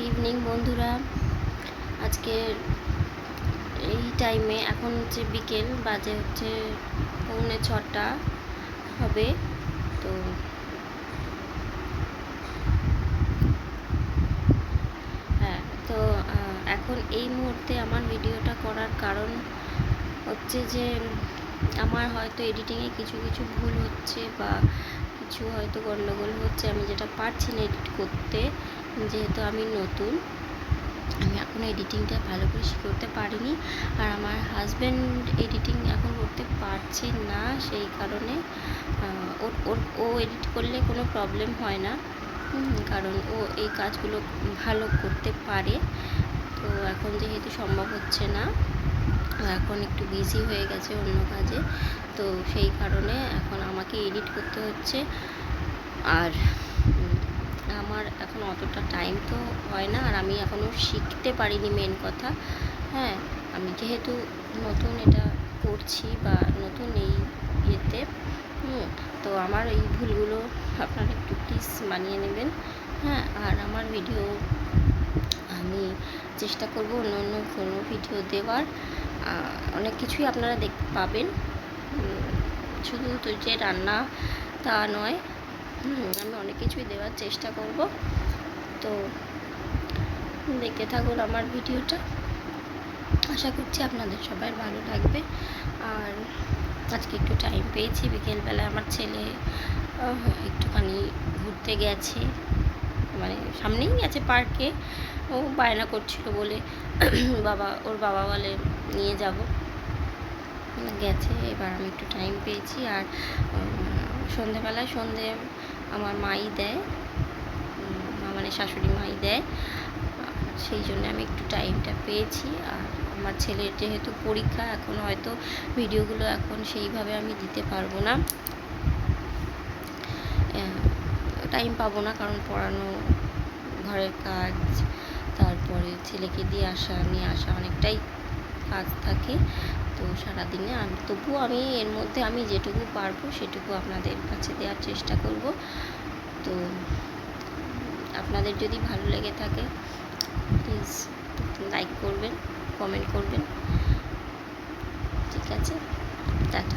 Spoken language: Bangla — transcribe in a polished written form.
ইভিনিং বন্ধুরা। আজকে এই টাইমে এখন হচ্ছে বিকেল, বাজে হচ্ছে 6:45 হবে। তো হ্যাঁ, তো এখন এই মুহূর্তে আমার ভিডিওটা করার কারণ হচ্ছে যে আমার হয়তো এডিটিংয়ে কিছু কিছু ভুল হচ্ছে বা কিছু হয়তো গণ্ডগোল হচ্ছে। আমি যেটা পারছি না এডিট করতে, যেহেতু আমি নতুন, আমি এখনও এডিটিংটা ভালো করে করতে পারিনি। আর আমার হাজব্যান্ড এডিটিং এখন করতে পারছে না, সেই কারণে ও এডিট করলে কোনো প্রবলেম হয় না, কারণ ও এই কাজগুলো ভালো করতে পারে। তো এখন যেহেতু সম্ভব হচ্ছে না, এখন একটু বিজি হয়ে গেছে অন্য কাজে, তো সেই কারণে এখন আমাকে এডিট করতে হচ্ছে। আর আমার এখন অতটা টাইম তো হয় না, আর আমি এখনও শিখতে পারিনি মেন কথা। হ্যাঁ, আমি যেহেতু নতুন এটা করছি বা নতুন এই ইয়েতে, তো আমার এই ভুলগুলো আপনারা একটু প্লিজ মানিয়ে নেবেন। হ্যাঁ, আর আমার ভিডিও আমি চেষ্টা করব অন্য অন্য কোনো ভিডিও দেওয়ার। অনেক কিছুই আপনারা দেখতে পাবেন, শুধু তো যে রান্না তা নয়, আমি অনেক কিছুই দেওয়ার চেষ্টা করব। তো দেখতে থাকুন আমার ভিডিওটা, আশা করছি আপনাদের সবাই ভালো লাগবে। আর আজকে একটু টাইম পেয়েছি বিকেলবেলায়, আমার ছেলে একটুখানি ঘুরতে গেছে, মানে সামনেই গেছে পার্কে। ও বায়না করছিল বলে ওর বাবা বলে নিয়ে যাব, গেছে। এবার আমি একটু টাইম পেয়েছি। আর সন্ধে আমার মাই দেয়, মানে শাশুড়ি মাই দেয়, সেই জন্য আমি একটু টাইমটা পেয়েছি। আর আমার ছেলের যেহেতু পরীক্ষা, এখন হয়তো ভিডিওগুলো এখন সেইভাবে আমি দিতে পারবো না, টাইম পাবো না, কারণ পড়ানো, ঘরের কাজ, তারপরে ছেলেকে নিয়ে আসা অনেকটাই কাজ থাকে। তো সারাদিনে তবুও আমি এর মধ্যে আমি যেটুকু পারবো সেটুকু আপনাদের কাছে দেওয়ার চেষ্টা করব। তো আপনাদের যদি ভালো লেগে থাকে প্লিজ লাইক করবেন, কমেন্ট করবেন। ঠিক আছে, টাটা।